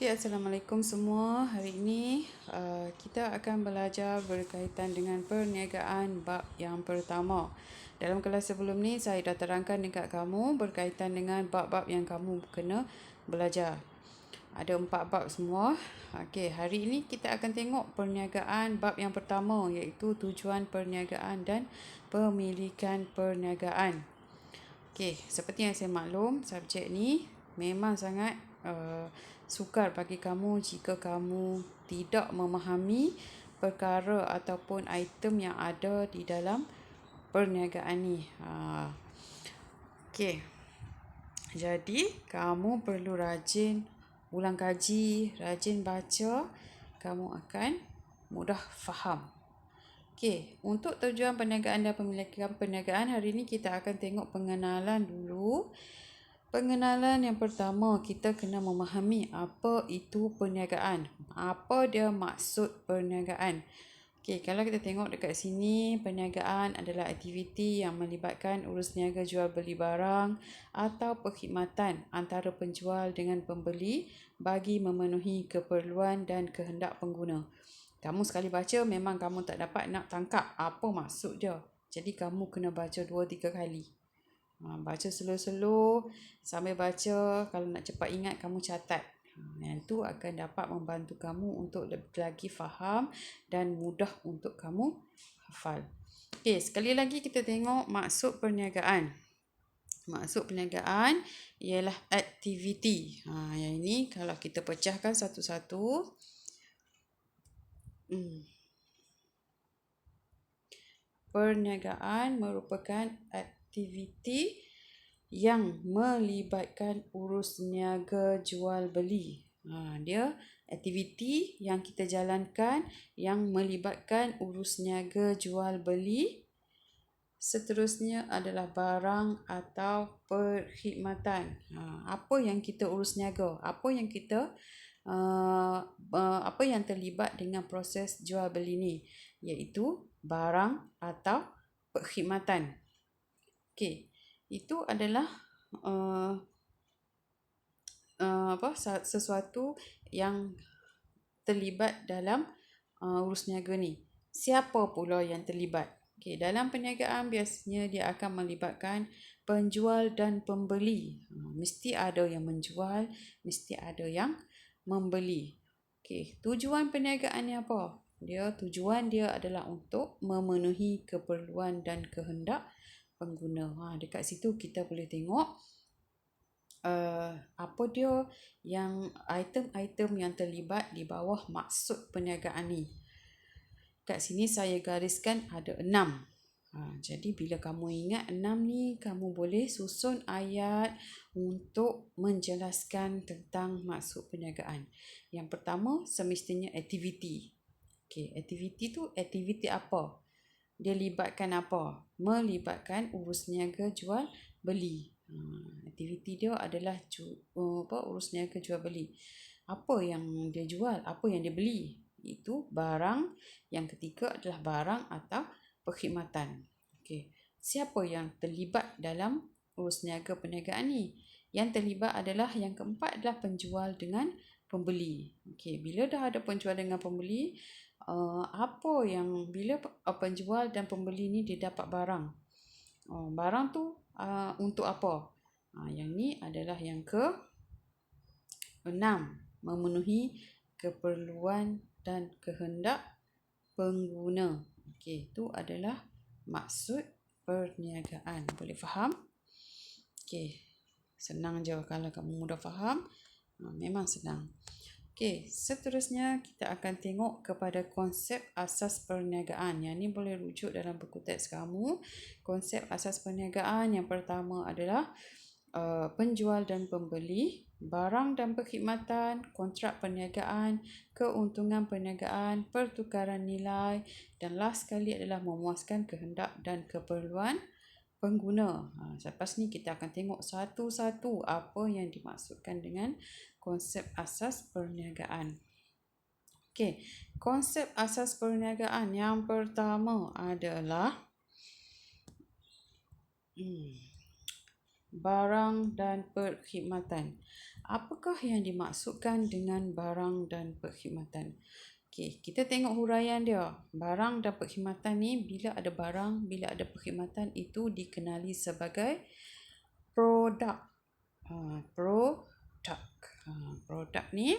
Okey, Assalamualaikum semua. Hari ini kita akan belajar berkaitan dengan perniagaan bab yang pertama. Dalam kelas sebelum ni saya dah terangkan dekat kamu berkaitan dengan bab-bab yang kamu kena belajar. Ada 4 bab semua. Okey, hari ini kita akan tengok perniagaan bab yang pertama iaitu tujuan perniagaan dan pemilikan perniagaan. Okey, seperti yang saya maklum, subjek ni memang sangat sukar bagi kamu jika kamu tidak memahami perkara ataupun item yang ada di dalam perniagaan ni. Okey. Jadi, kamu perlu rajin ulang kaji, rajin baca, kamu akan mudah faham. Okey, untuk tujuan perniagaan dan pemilikan perniagaan, hari ini kita akan tengok pengenalan dulu. Pengenalan yang pertama, kita kena memahami apa itu perniagaan. Apa dia maksud perniagaan. Okey, kalau kita tengok dekat sini, perniagaan adalah aktiviti yang melibatkan urus niaga jual beli barang atau perkhidmatan antara penjual dengan pembeli bagi memenuhi keperluan dan kehendak pengguna. Kamu sekali baca, memang kamu tak dapat nak tangkap apa maksud dia. Jadi, kamu kena baca 2-3 kali. Baca slow-slow, sambil baca, kalau nak cepat ingat, kamu catat. Yang itu akan dapat membantu kamu untuk lebih lagi faham dan mudah untuk kamu hafal. Okey, sekali lagi kita tengok maksud perniagaan. Maksud perniagaan ialah aktiviti. Yang ini kalau kita pecahkan satu-satu. Perniagaan merupakan aktiviti yang melibatkan urus niaga jual beli. Dia aktiviti yang kita jalankan yang melibatkan urus niaga jual beli. Seterusnya adalah barang atau perkhidmatan. Apa yang kita urus niaga? Apa yang kita apa yang terlibat dengan proses jual beli ni, iaitu barang atau perkhidmatan. Okey, itu adalah sesuatu yang terlibat dalam urus niaga ni. Siapa pula yang terlibat? Okey, dalam perniagaan biasanya dia akan melibatkan penjual dan pembeli. Mesti ada yang menjual, mesti ada yang membeli. Okey, tujuan perniagaan ni apa? Tujuan dia adalah untuk memenuhi keperluan dan kehendak pengguna. Dekat situ kita boleh tengok apa dia yang item-item yang terlibat di bawah maksud perniagaan ni. Kat sini saya gariskan ada 6. Jadi bila kamu ingat 6 ni, kamu boleh susun ayat untuk menjelaskan tentang maksud perniagaan. Yang pertama, semestinya aktiviti. Okey, aktiviti tu aktiviti apa? Dia libatkan apa? Melibatkan urus niaga jual beli. Aktiviti dia adalah urus niaga jual beli. Apa yang dia jual? Apa yang dia beli? Itu barang. Yang ketiga adalah barang atau perkhidmatan. Okey. Siapa yang terlibat dalam urus niaga perniagaan ni? Yang terlibat adalah yang keempat adalah penjual dengan pembeli. Okey, bila dah ada penjual dengan pembeli, apa yang bila penjual dan pembeli ni dia dapat barang. Barang tu untuk apa? Yang ni adalah yang ke-6, memenuhi keperluan dan kehendak pengguna. Okey, itu adalah maksud perniagaan. Boleh faham? Okey, senang je kalau kamu mudah faham. Memang senang. Okey, seterusnya kita akan tengok kepada konsep asas perniagaan. Yang ni boleh rujuk dalam buku teks kamu. Konsep asas perniagaan yang pertama adalah penjual dan pembeli, barang dan perkhidmatan, kontrak perniagaan, keuntungan perniagaan, pertukaran nilai, dan last sekali adalah memuaskan kehendak dan keperluan pengguna. Selepas ni kita akan tengok satu-satu apa yang dimaksudkan dengan konsep asas perniagaan. Okey, konsep asas perniagaan yang pertama adalah barang dan perkhidmatan. Apakah yang dimaksudkan dengan barang dan perkhidmatan? Okey, kita tengok huraian dia. Barang dan perkhidmatan ni, bila ada barang, bila ada perkhidmatan, itu dikenali sebagai produk. Produk ni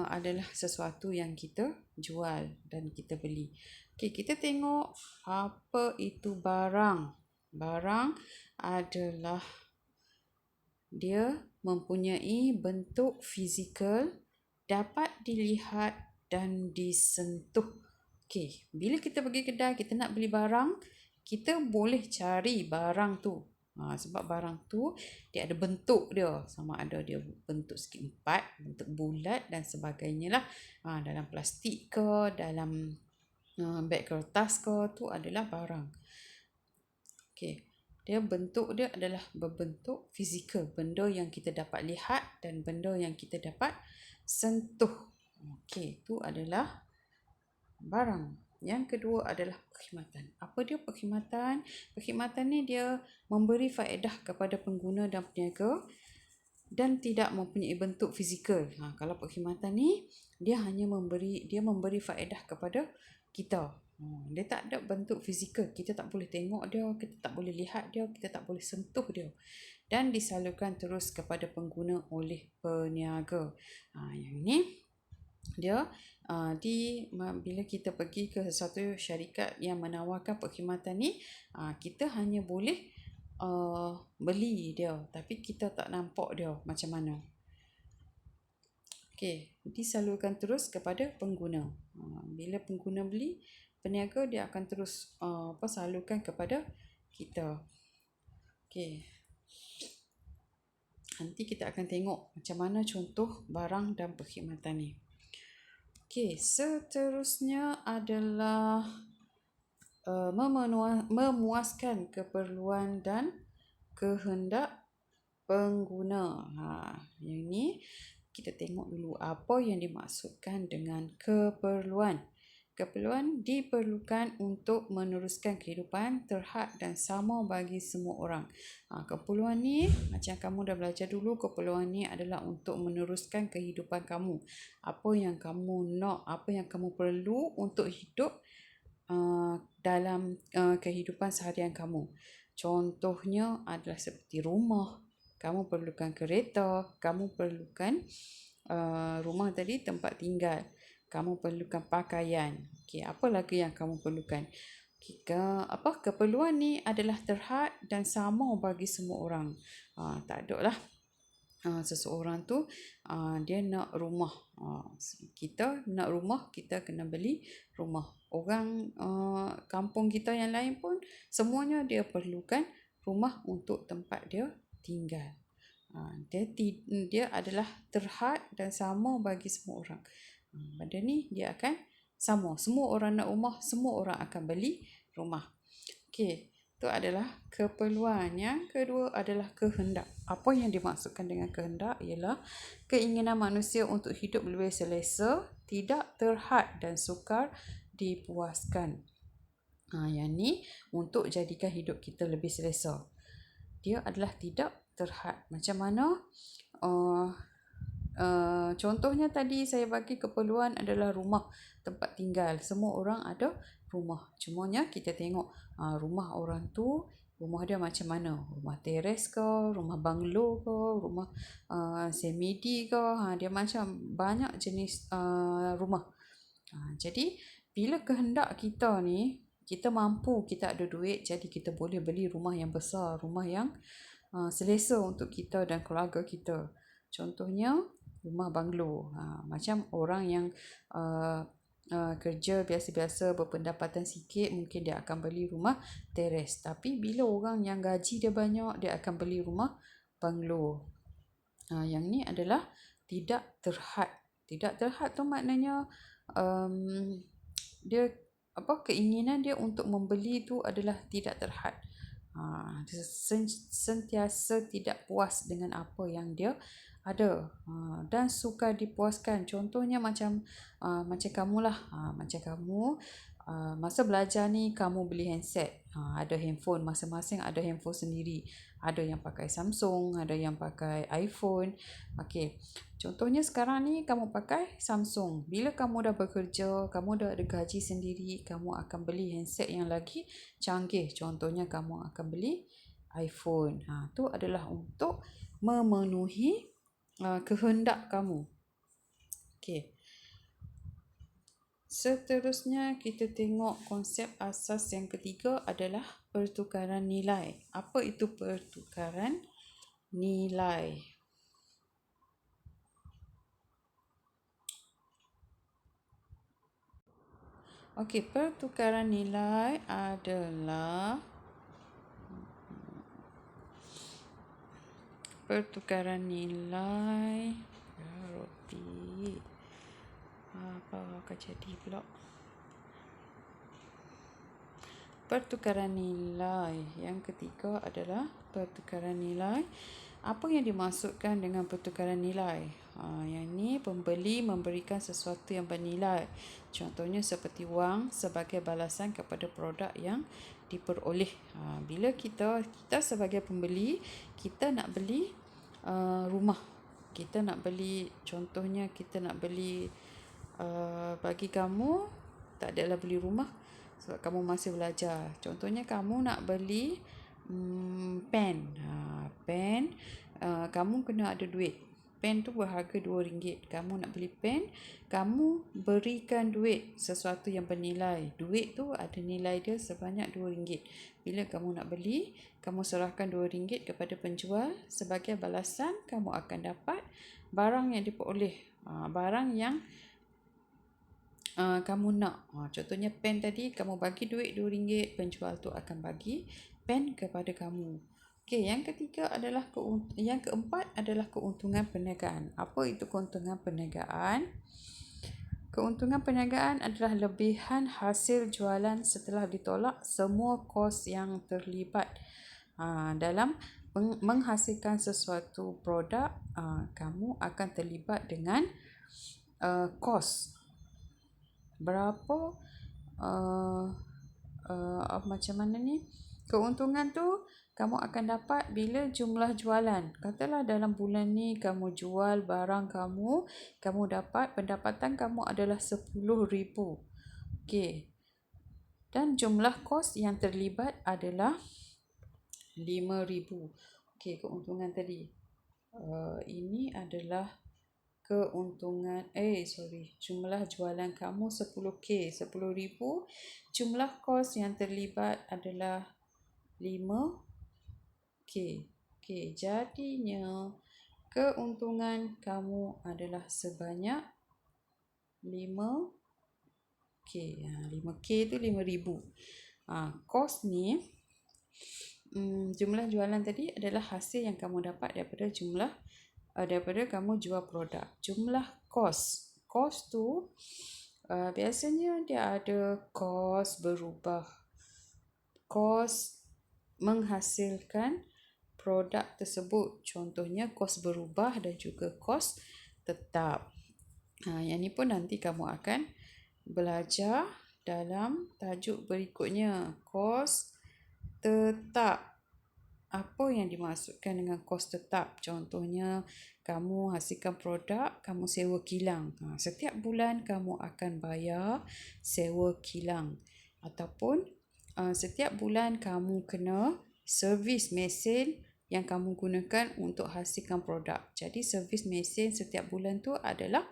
adalah sesuatu yang kita jual dan kita beli. Okey, kita tengok apa itu barang. Barang adalah dia mempunyai bentuk fizikal, dapat dilihat dan disentuh. Okey, bila kita pergi kedai, kita nak beli barang, kita boleh cari barang tu. Sebab barang tu dia ada bentuk dia, sama ada dia bentuk segi empat, bentuk bulat dan sebagainya lah. Dalam plastik ke, dalam beg kertas ke, tu adalah barang. Okey, dia bentuk dia adalah berbentuk fizikal, benda yang kita dapat lihat dan benda yang kita dapat sentuh. Okey, itu adalah barang. Yang kedua adalah perkhidmatan. Apa dia perkhidmatan? Perkhidmatan ni dia memberi faedah kepada pengguna dan peniaga dan tidak mempunyai bentuk fizikal. Kalau perkhidmatan ni dia hanya memberi faedah kepada kita. Dia tak ada bentuk fizikal. Kita tak boleh tengok dia, kita tak boleh lihat dia, kita tak boleh sentuh dia. Dan disalurkan terus kepada pengguna oleh peniaga. Yang ni dia bila kita pergi ke sesuatu syarikat yang menawarkan perkhidmatan ni, kita hanya boleh beli dia, tapi kita tak nampak dia macam mana. Okey, disalurkan terus kepada pengguna. Bila pengguna beli, peniaga dia akan terus salurkan kepada kita. Okey, nanti kita akan tengok macam mana contoh barang dan perkhidmatan ni. Okey, seterusnya adalah memuaskan keperluan dan kehendak pengguna. Yang ni kita tengok dulu apa yang dimaksudkan dengan keperluan. Keperluan diperlukan untuk meneruskan kehidupan terhad dan sama bagi semua orang. Keperluan ni, macam kamu dah belajar dulu, keperluan ni adalah untuk meneruskan kehidupan kamu. Apa yang kamu nak, apa yang kamu perlu untuk hidup dalam kehidupan seharian kamu. Contohnya adalah seperti rumah, kamu perlukan kereta, kamu perlukan rumah tadi, tempat tinggal. Kamu perlukan pakaian. Okey, apa lagi yang kamu perlukan? Keperluan ni adalah terhad dan sama bagi semua orang. Tak ada lah seseorang tu dia nak rumah. Kita nak rumah, kita kena beli rumah. Orang kampung kita yang lain pun semuanya dia perlukan rumah untuk tempat dia tinggal. Dia adalah terhad dan sama bagi semua orang. Benda ni dia akan sama. Semua orang nak rumah, semua orang akan beli rumah. Okey, itu adalah keperluan. Yang kedua adalah kehendak. Apa yang dimaksudkan dengan kehendak ialah keinginan manusia untuk hidup lebih selesa, tidak terhad dan sukar dipuaskan. Yang ni untuk jadikan hidup kita lebih selesa. Dia adalah tidak terhad. Macam mana? Contohnya tadi saya bagi keperluan adalah rumah, tempat tinggal. Semua orang ada rumah. Cumanya kita tengok rumah orang tu, rumah dia macam mana? Rumah teres ke, rumah banglo ke, rumah semidi ke. Dia macam banyak jenis rumah. Jadi bila kehendak kita ni, kita mampu, kita ada duit, jadi kita boleh beli rumah yang besar, rumah yang selesa untuk kita dan keluarga kita. Contohnya rumah banglo. Macam orang yang kerja biasa-biasa, berpendapatan sikit, mungkin dia akan beli rumah teres. Tapi bila orang yang gaji dia banyak, dia akan beli rumah banglo. Yang ni adalah tidak terhad. Tidak terhad tu maknanya dia keinginan dia untuk membeli tu adalah tidak terhad. Dia sentiasa tidak puas dengan apa yang dia ada dan sukar dipuaskan. Contohnya macam kamu lah. Macam kamu Masa belajar ni kamu beli handset, ada handphone, masing-masing ada handphone sendiri. Ada yang pakai Samsung, ada yang pakai iPhone. Okey. Contohnya sekarang ni kamu pakai Samsung. Bila kamu dah bekerja, kamu dah ada gaji sendiri, kamu akan beli handset yang lagi canggih. Contohnya kamu akan beli iPhone. Tu adalah untuk memenuhi kehendak kamu. Okey. Seterusnya kita tengok konsep asas yang ketiga adalah pertukaran nilai. Apa itu pertukaran nilai? Okey, pertukaran nilai adalah roti. Apa akan jadi pula? Pertukaran nilai. Yang ketiga adalah pertukaran nilai. Apa yang dimaksudkan dengan pertukaran nilai? Yang ni pembeli memberikan sesuatu yang bernilai. Contohnya seperti wang sebagai balasan kepada produk yang diperoleh. Bila kita sebagai pembeli, kita nak beli rumah. Kita nak beli, contohnya kita nak beli, bagi kamu tak adalah beli rumah sebab kamu masih belajar. Contohnya kamu nak beli pen. Pen, kamu kena ada duit. Pen tu berharga RM2. Kamu nak beli pen, kamu berikan duit, sesuatu yang bernilai. Duit tu ada nilai dia sebanyak RM2. Bila kamu nak beli, kamu serahkan RM2 kepada penjual. Sebagai balasan, kamu akan dapat barang yang diperoleh. Barang yang kamu nak. Contohnya pen tadi, kamu bagi duit RM2, penjual tu akan bagi pen kepada kamu. Okey, yang keempat adalah keuntungan perniagaan. Apa itu keuntungan perniagaan? Keuntungan perniagaan adalah lebihan hasil jualan setelah ditolak semua kos yang terlibat dalam menghasilkan sesuatu produk. Kamu akan terlibat dengan kos. Berapa macam mana ni? Keuntungan tu kamu akan dapat bila jumlah jualan. Katalah dalam bulan ni kamu jual barang kamu dapat pendapatan kamu adalah RM10,000. Okey. Dan jumlah kos yang terlibat adalah RM5,000. Okey, keuntungan tadi. Ini adalah keuntungan jumlah jualan kamu 10K, 10,000. Jumlah kos yang terlibat adalah 5K. Okey, jadinya keuntungan kamu adalah sebanyak 5K. 5K tu 5,000. Kos ni, jumlah jualan tadi adalah hasil yang kamu dapat daripada kamu jual produk. Jumlah kos tu biasanya dia ada kos berubah, kos menghasilkan produk tersebut. Contohnya kos berubah dan juga kos tetap. Yang ni pun nanti kamu akan belajar dalam tajuk berikutnya. Kos tetap. Apa yang dimaksudkan dengan kos tetap? Contohnya, kamu hasilkan produk, kamu sewa kilang. Setiap bulan kamu akan bayar sewa kilang. Ataupun setiap bulan kamu kena servis mesin yang kamu gunakan untuk hasilkan produk. Jadi, servis mesin setiap bulan tu adalah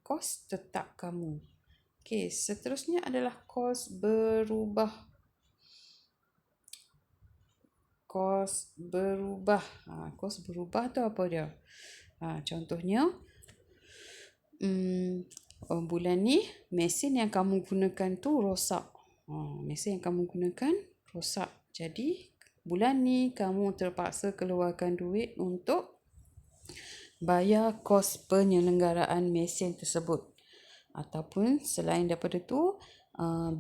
kos tetap kamu. Okey, seterusnya adalah kos berubah. Kos berubah. Kos berubah tu apa dia? Contohnya, bulan ni mesin yang kamu gunakan tu rosak. Mesin yang kamu gunakan rosak. Jadi, bulan ni kamu terpaksa keluarkan duit untuk bayar kos penyelenggaraan mesin tersebut. Ataupun selain daripada tu,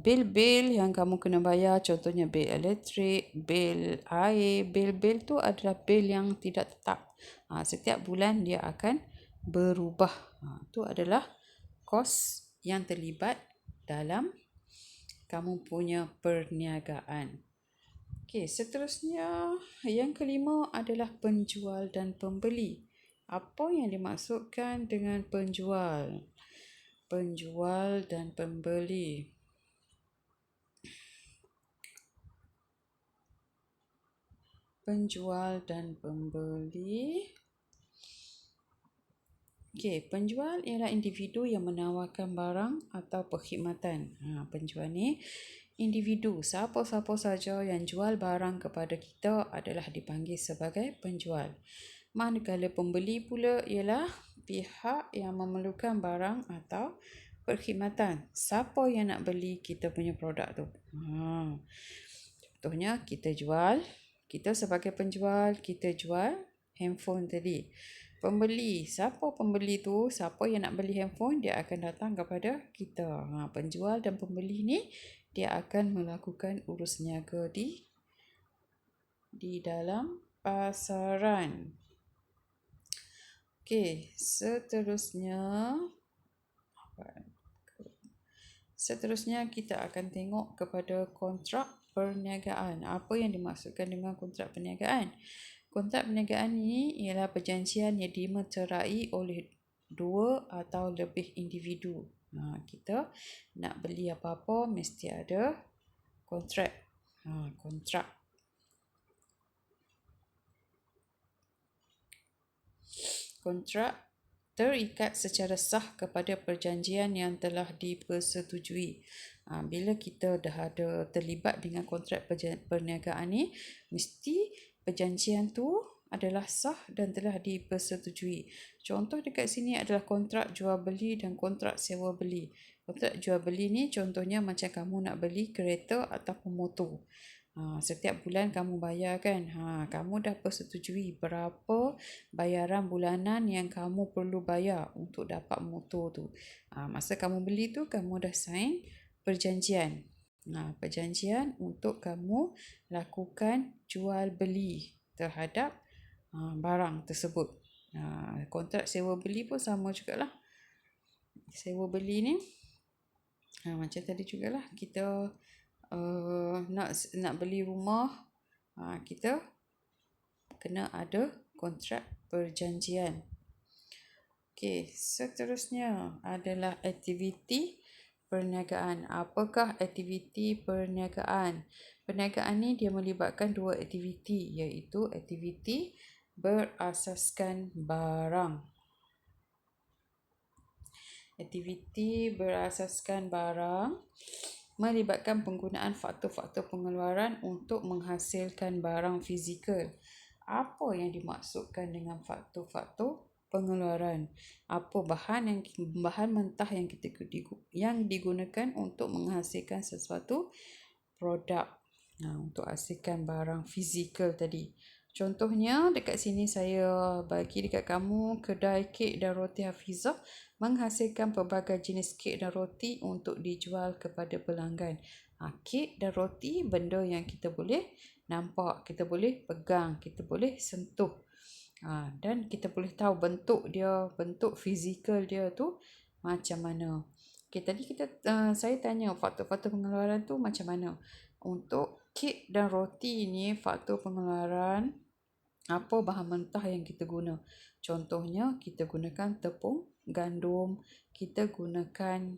bil-bil yang kamu kena bayar, contohnya bil elektrik, bil air, bil-bil tu adalah bil yang tidak tetap. Setiap bulan dia akan berubah. Itu adalah kos yang terlibat dalam kamu punya perniagaan. Okey, seterusnya yang kelima adalah penjual dan pembeli. Apa yang dimaksudkan dengan penjual? Penjual dan pembeli. Penjual dan pembeli. Okey, penjual ialah individu yang menawarkan barang atau perkhidmatan. Penjual ni individu, siapa-siapa saja yang jual barang kepada kita adalah dipanggil sebagai penjual. Manakala pembeli pula ialah pihak yang memerlukan barang atau perkhidmatan. Siapa yang nak beli kita punya produk tu? Contohnya kita sebagai penjual, kita jual handphone tadi. Pembeli, siapa pembeli tu? Siapa yang nak beli handphone, dia akan datang kepada kita. Penjual dan pembeli ni, dia akan melakukan urus niaga di dalam pasaran. Okey, seterusnya kita akan tengok kepada kontrak perniagaan. Apa yang dimaksudkan dengan kontrak perniagaan? Kontrak perniagaan ini ialah perjanjian yang dimeterai oleh dua atau lebih individu. Kita nak beli apa-apa mesti ada kontrak. Kontrak. Kontrak terikat secara sah kepada perjanjian yang telah dipersetujui. Bila kita dah ada terlibat dengan kontrak perniagaan ni, mesti perjanjian tu adalah sah dan telah dipersetujui. Contoh dekat sini adalah kontrak jual beli dan kontrak sewa beli. Kontrak jual beli ni contohnya macam kamu nak beli kereta ataupun motor. Setiap bulan kamu bayar kan. Kamu dah persetujui berapa bayaran bulanan yang kamu perlu bayar untuk dapat motor tu. Masa kamu beli tu, kamu dah sign perjanjian. Perjanjian untuk kamu lakukan jual beli terhadap barang tersebut. Kontrak sewa beli pun sama jugalah. Sewa beli ni macam tadi jugalah, kita nak beli rumah, kita kena ada kontrak perjanjian. Okey, seterusnya adalah aktiviti perniagaan. Apakah aktiviti perniagaan? Perniagaan ni dia melibatkan dua aktiviti, iaitu aktiviti berasaskan barang. Aktiviti berasaskan barang melibatkan penggunaan faktor-faktor pengeluaran untuk menghasilkan barang fizikal. Apa yang dimaksudkan dengan faktor-faktor pengeluaran? Apa bahan mentah yang digunakan untuk menghasilkan sesuatu produk, untuk hasilkan barang fizikal tadi. Contohnya dekat sini saya bagi dekat kamu kedai kek dan roti Hafizah menghasilkan pelbagai jenis kek dan roti untuk dijual kepada pelanggan. Kek dan roti benda yang kita boleh nampak, kita boleh pegang, kita boleh sentuh. Dan kita boleh tahu bentuk fizikal dia tu macam mana. Okay, tadi saya tanya faktor-faktor pengeluaran tu macam mana. Untuk kek dan roti ni, faktor pengeluaran, apa bahan mentah yang kita guna. Contohnya, kita gunakan tepung, gandum, kita gunakan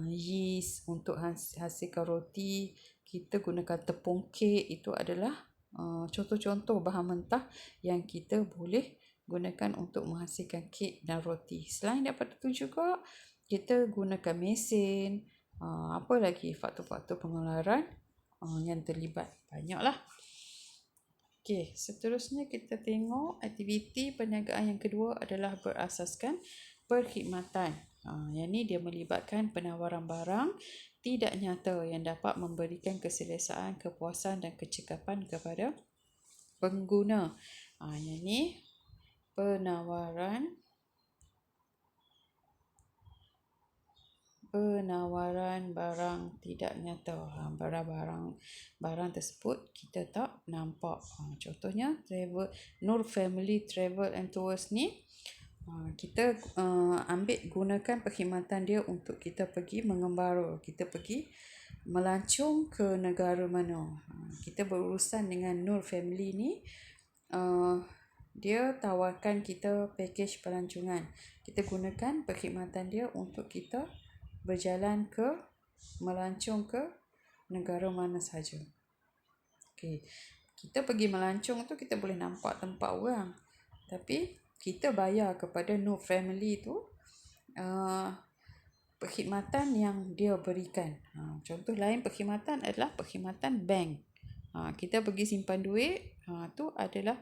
yeast untuk hasilkan roti, kita gunakan tepung kek. Itu adalah contoh-contoh bahan mentah yang kita boleh gunakan untuk menghasilkan kek dan roti. Selain daripada itu juga, kita gunakan mesin. Apa lagi faktor-faktor pengeluaran yang terlibat? Banyaklah. Okey, seterusnya kita tengok aktiviti perniagaan yang kedua adalah berasaskan perkhidmatan. Yang ni dia melibatkan penawaran barang tidak nyata yang dapat memberikan keselesaan, kepuasan dan kecekapan kepada pengguna. Yang ni penawaran barang tidak nyata. Barang tersebut kita tak nampak. Contohnya Nur Family Travel and Tours ni Kita ambil gunakan perkhidmatan dia untuk kita pergi mengembara, kita pergi melancong ke negara mana. Kita berurusan dengan Nur Family ni, dia tawarkan kita pakej pelancongan. Kita gunakan perkhidmatan dia untuk kita berjalan ke melancong ke negara mana saja. Okey. Kita pergi melancong tu kita boleh nampak tempat orang. Tapi kita bayar kepada Nur Family tu perkhidmatan yang dia berikan. Contoh lain perkhidmatan adalah perkhidmatan bank. Kita pergi simpan duit, tu adalah,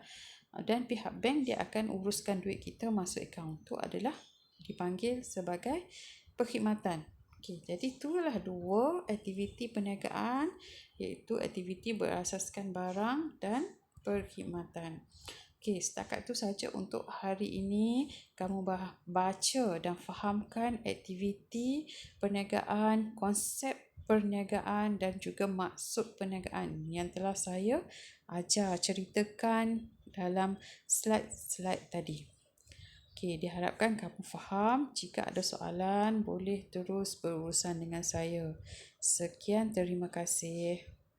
dan pihak bank dia akan uruskan duit kita masuk akaun. Tu adalah dipanggil sebagai perkhidmatan. Okay, jadi itulah 2 aktiviti perniagaan, iaitu aktiviti berasaskan barang dan perkhidmatan. Okey, setakat itu saja untuk hari ini. Kamu baca dan fahamkan aktiviti perniagaan, konsep perniagaan dan juga maksud perniagaan yang telah saya ceritakan dalam slide-slide tadi. Okey, diharapkan kamu faham. Jika ada soalan, boleh terus berurusan dengan saya. Sekian, terima kasih.